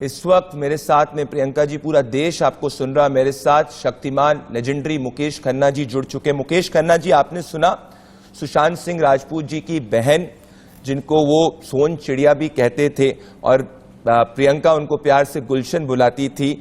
इस वक्त मेरे साथ में प्रियंका जी, पूरा देश आपको सुन रहा। मेरे साथ शक्तिमान लेजेंडरी मुकेश खन्ना जी जुड़ चुके। मुकेश खन्ना जी, आपने सुना सुशांत सिंह राजपूत जी की बहन, जिनको वो सोन चिड़िया भी कहते थे और प्रियंका उनको प्यार से गुलशन बुलाती थी।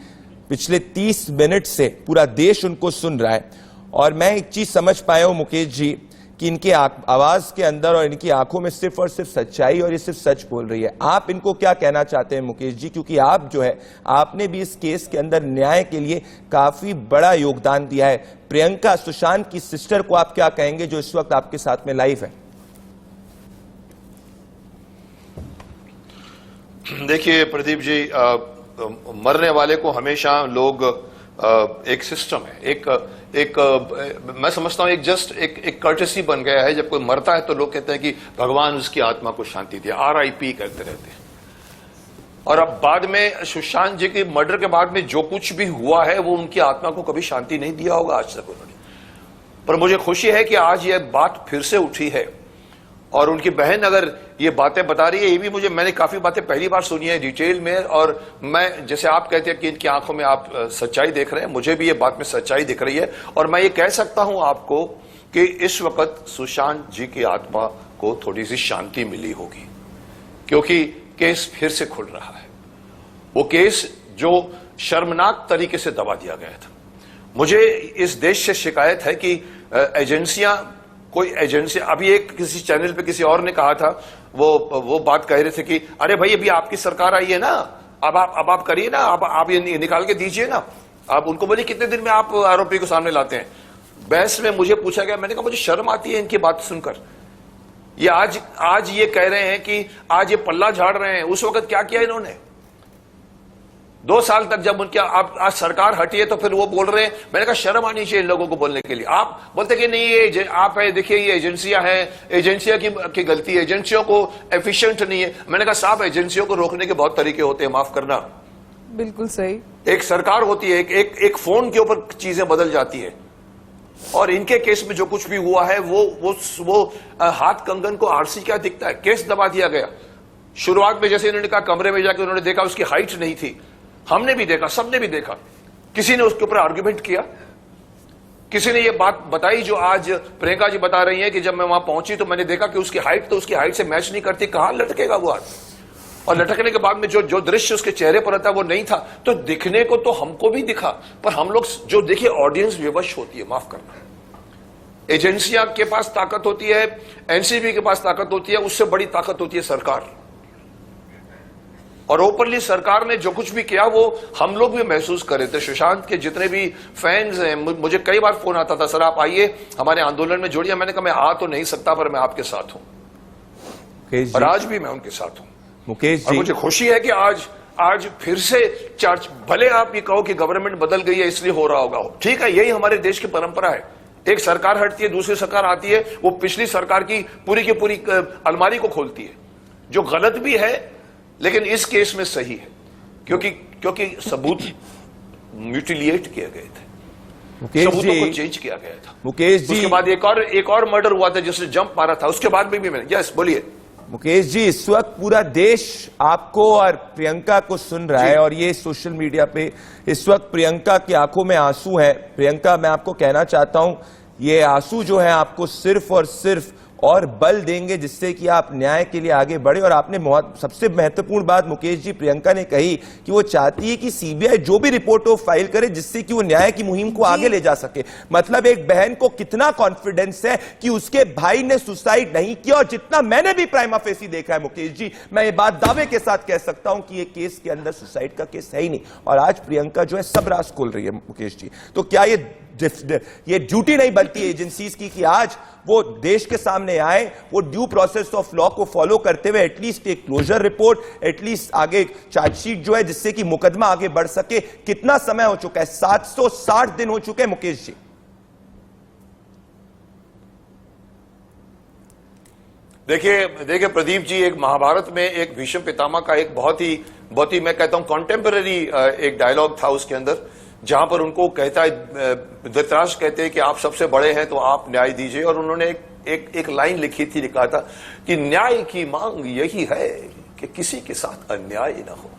पिछले 30 मिनट से पूरा देश उनको सुन रहा है और मैं एक चीज समझ पाया हूं मुकेश जी कि इनके आवाज के अंदर और इनकी आंखों में सिर्फ और सिर्फ सच्चाई और ये सिर्फ सच बोल रही है। आप इनको क्या कहना चाहते हैं मुकेश जी, क्योंकि आप जो है आपने भी इस केस के अंदर न्याय के लिए काफी बड़ा योगदान दिया है। प्रियंका, सुशांत की सिस्टर को आप क्या कहेंगे जो इस वक्त आपके साथ में लाइव है? देखिए प्रदीप जी, मरने वाले को हमेशा लोग एक सिस्टम है, मैं समझता हूं एक कर्टेसी बन गया है। जब कोई मरता है तो लोग कहते हैं कि भगवान उसकी आत्मा को शांति दे, RIP करते रहते हैं। और अब बाद में सुशांत जी के मर्डर के बाद में जो कुछ भी हुआ है वो उनकी आत्मा को कभी शांति नहीं दिया होगा आज तक उन्होंने। पर मुझे खुशी है कि आज ये बात फिर से उठी है और उनकी बहन अगर ये बातें बता रही है, ये भी मैंने काफी बातें पहली बार सुनी है डिटेल में। और मैं, जैसे आप कहते हैं कि इनकी आंखों में आप सच्चाई देख रहे हैं, मुझे भी ये बात में सच्चाई दिख रही है। और मैं ये कह सकता हूं आपको कि इस वक्त सुशांत जी की आत्मा को थोड़ी सी शांति मिली होगी, क्योंकि केस फिर से खुल रहा है। वो केस जो शर्मनाक तरीके से दबा दिया गया था। मुझे इस देश से शिकायत है कि एजेंसियां, कोई एजेंसी, अभी एक किसी चैनल पे किसी और ने कहा था, वो बात कह रहे थे कि अरे भाई अभी आपकी सरकार आई है ना, अब आप करिए ना, आप ये निकाल के दीजिए ना। आप उनको बोलिए कितने दिन में आप आरोपी को सामने लाते हैं। बहस में मुझे पूछा गया, मैंने कहा मुझे शर्म आती है इनकी बात सुनकर। ये आज ये कह रहे हैं कि आज ये पल्ला झाड़ रहे हैं। उस वक्त क्या किया इन्होंने? 2 साल तक जब उनकी आज सरकार हटी है तो फिर वो बोल रहे हैं। मैंने कहा शर्म आनी चाहिए इन लोगों को बोलने के लिए। आप बोलते कि नहीं ये आप है, देखिए ये एजेंसियां हैं, एजेंसियां की गलती है, एजेंसियों को एफिशिएंट नहीं है। मैंने कहा साहब, एजेंसियों को रोकने के बहुत तरीके होते हैं, माफ करना। बिल्कुल सही। एक सरकार होती है, एक फोन के ऊपर चीजें बदल जाती है। और इनके केस में जो कुछ भी हुआ है वो हाथ कंगन को आरसी क्या दिखता है। केस दबा दिया गया। शुरुआत में जैसे इन्होंने कहा कमरे में जाकर उन्होंने देखा उसकी हाइट नहीं थी, हमने भी देखा, सबने भी देखा। किसी ने उसके ऊपर आर्ग्यूमेंट किया, किसी ने ये बात बताई जो आज प्रियंका जी बता रही हैं कि जब मैं वहां पहुंची तो मैंने देखा कि उसकी हाइट से मैच नहीं करती। कहां लटकेगा वो आदमी? और लटकने के बाद में जो दृश्य उसके चेहरे पर आता वो नहीं था। तो दिखने को तो हमको भी दिखा, पर हम लोग जो देखिए, ऑडियंस विवश होती है, माफ करना। एजेंसियां के पास ताकत होती है, एनसीबी के पास ताकत होती है, उससे बड़ी ताकत होती है सरकार। और ओपनली सरकार ने जो कुछ भी किया वो हम लोग भी महसूस कर रहे थे। सुशांत के जितने भी फैंस हैं, मुझे कई बार फोन आता था, सर आप आइए हमारे आंदोलन में जुड़िए। मैंने कहा मैं आ तो नहीं सकता, पर मैं आपके साथ हूं और आज भी मैं उनके साथ हूं। मुकेश जी, और मुझे खुशी है कि आज फिर से चर्च, भले आप ये कहो कि गवर्नमेंट बदल गई है इसलिए हो रहा होगा, ठीक है, यही हमारे देश की परंपरा है। एक सरकार हटती है, दूसरी सरकार आती है, वो पिछली सरकार की पूरी अलमारी को खोलती है, जो गलत भी है लेकिन इस केस में सही है, क्योंकि सबूत म्यूटिलिएट किए गए थे, सबूतों को चेंज किया गया था। मुकेश जी, उसके बाद एक और मर्डर हुआ था जिसने जंप मारा था, उसके बाद भी मैंने, यस बोलिए। मुकेश जी, इस वक्त पूरा देश आपको और प्रियंका को सुन रहा है और ये सोशल मीडिया पे इस वक्त प्रियंका की आंखों में आंसू है। प्रियंका, मैं आपको कहना चाहता हूं, ये आंसू जो है आपको सिर्फ और सिर्फ और बल देंगे जिससे कि आप न्याय के लिए आगे बढ़े। और आपने सबसे महत्वपूर्ण बात मुकेश जी, प्रियंका ने कही कि वो चाहती है कि सीबीआई जो भी रिपोर्ट हो फाइल करे जिससे कि वो न्याय की मुहिम को आगे ले जा सके। मतलब एक बहन को कितना कॉन्फिडेंस है कि उसके भाई ने सुसाइड नहीं किया। और जितना मैंने भी प्राइमा फेसी देखा है मुकेश जी, मैं ये बात दावे के साथ कह सकता हूं कि ये केस के अंदर सुसाइड का केस है ही नहीं। और आज प्रियंका जो है सब राज खोल रही है मुकेश जी। तो क्या ये ड्यूटी नहीं बनती है एजेंसीज की कि आज वो देश के सामने आए, वो ड्यू प्रोसेस ऑफ लॉ को फॉलो करते हुए एटलीस्ट एक क्लोजर रिपोर्ट, एटलीस्ट आगे चार्जशीट जो है जिससे कि मुकदमा आगे बढ़ सके। कितना समय हो चुका है? 760 दिन हो चुके हैं मुकेश जी। देखिए प्रदीप जी, एक महाभारत में एक भीष्म पितामह का एक बहुत ही मैं कहता हूं कॉन्टेम्पररी एक डायलॉग था उसके अंदर, जहां पर उनको कहता है, धृतराष्ट्र कहते हैं कि आप सबसे बड़े हैं तो आप न्याय दीजिए। और उन्होंने एक लाइन लिखी थी, लिखा था कि न्याय की मांग यही है कि किसी के साथ अन्याय न हो।